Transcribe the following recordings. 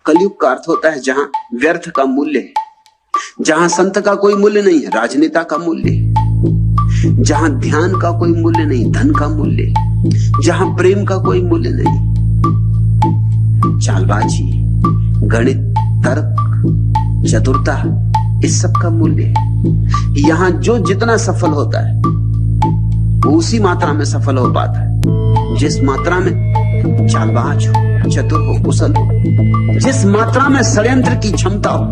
कलयुग का अर्थ होता है जहां व्यर्थ का मूल्य है, जहां संत का कोई मूल्य नहीं है, राजनेता का मूल्य है, जहां ध्यान का कोई मूल्य नहीं, धन का मूल्य है, जहां प्रेम का कोई मूल्य नहीं, चालबाजी, गणित, तर्क, चतुरता, इस सब का मूल्य है। यहां जो जितना सफल होता है वो उसी मात्रा में सफल हो पाता है जिस मात्रा में चालबाज हो, चतुर हो, कुशल हो, जिस मात्रा में षड्यंत्र की क्षमता हो।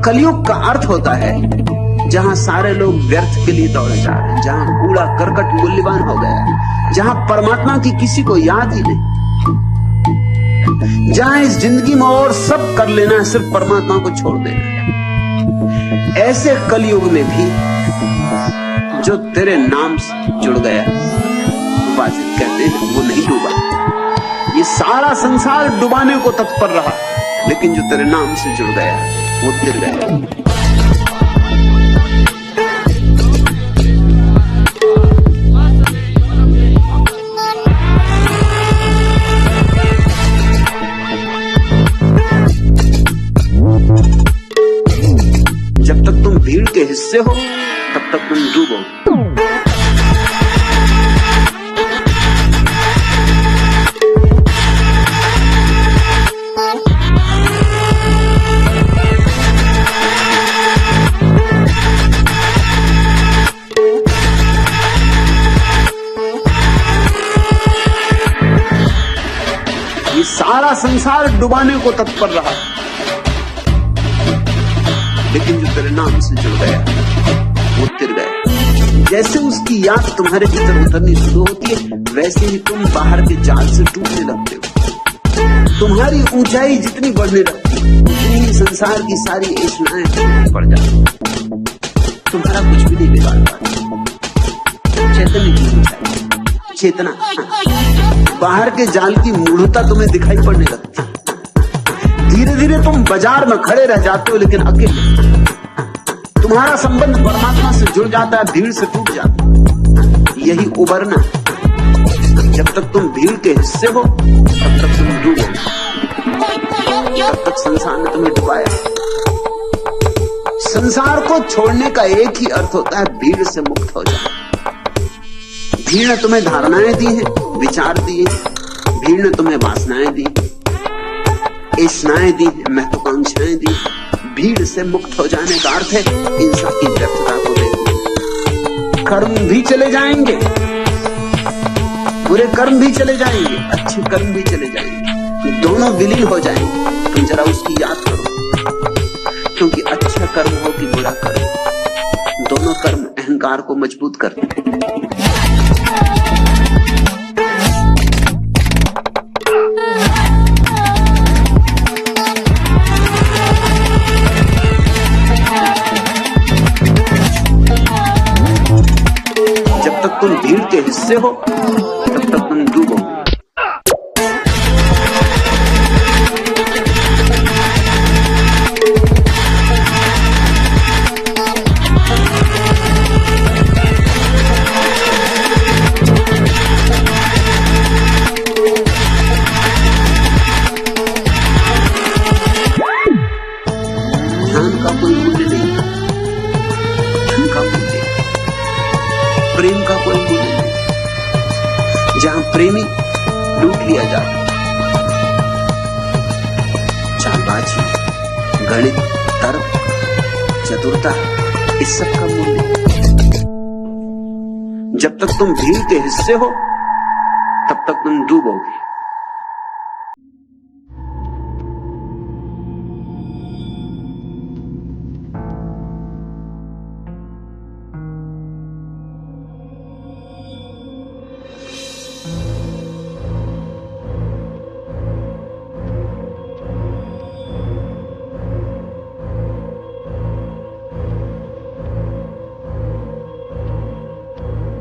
कलयुग का अर्थ होता है जहां सारे लोग व्यर्थ के लिए दौड़े जा रहे हैं, जहां कूड़ा करकट मूल्यवान हो गया है, जहां परमात्मा की किसी को याद ही नहीं, जहां इस जिंदगी में और सब कर लेना है, सिर्फ परमात्मा को छोड़ देना है। ऐसे कलयुग में भी जो तेरे नाम से जुड़ गया, वाजिद कहते हैं वो नहीं डूबा। ये सारा संसार डुबाने को तत्पर रहा, लेकिन जो तेरे नाम से जुड़ गया वो तिर गया। जब तक तुम भीड़ के हिस्से हो तब तक तुम डूबो। ये सारा संसार डुबाने को तत्पर रहा, लेकिन जो तेरे नाम से जुड़ गया वो तिर गया। जैसे उसकी याद तुम्हारे भीतर उतरनी शुरू होती है, वैसे ही तुम बाहर के जाल से टूटने लगते हो। तुम्हारी ऊंचाई जितनी बढ़ने लगती है, उतनी ही संसार की सारी ऐशनाएं बढ़ जाती। तुम्हारा कुछ भी नहीं बिगाड़ पाता। चैतन्य की ऊंचाई, चेतना, बाहर के जाल की मूढ़ता तुम्हें दिखाई पड़ने लगती है। धीरे धीरे तुम बाजार में खड़े रह जाते हो, लेकिन अकेले। तुम्हारा संबंध परमात्मा से जुड़ जाता है, भीड़ से टूट जाता है। यही उबरना। जब तक तुम भीड़ के हिस्से हो तब तक तुम डूबो, तब तक संसार ने तुम्हें डुबाया। संसार को छोड़ने का एक ही अर्थ होता है, भीड़ से मुक्त हो जाना। भीड़ ने तुम्हें धारणाएं दी हैं, विचार दिए, भीड़ ने तुम्हें वासनाएं दी, ऐशनाएं दी, महत्वाकांक्षाएं दी। भीड़ से मुक्त हो जाने का अर्थ है इंसान की व्यर्थता को देखना। कर्म भी चले जाएंगे, बुरे कर्म भी चले जाएंगे, अच्छे कर्म भी चले जाएंगे, दोनों विलीन हो जाएंगे। तुम जरा उसकी याद करो, क्योंकि अच्छा कर्म हो कि बुरा कर्म, दोनों कर्म अहंकार को मजबूत करते हैं। जब तक तुम भीड़ के हिस्से हो तब तक तुम डूबो। ध्यान का कोई मूल्य नहीं, धन का मूल्य, प्रेम का कोई मूल्य नहीं। जहां प्रेमी लूट लिया जाता, चालबाजी, गणित, तर्क, चतुरता, इस सब का मूल्य। जब तक तुम भीड़ के हिस्से हो तब तक तुम डूबोगे।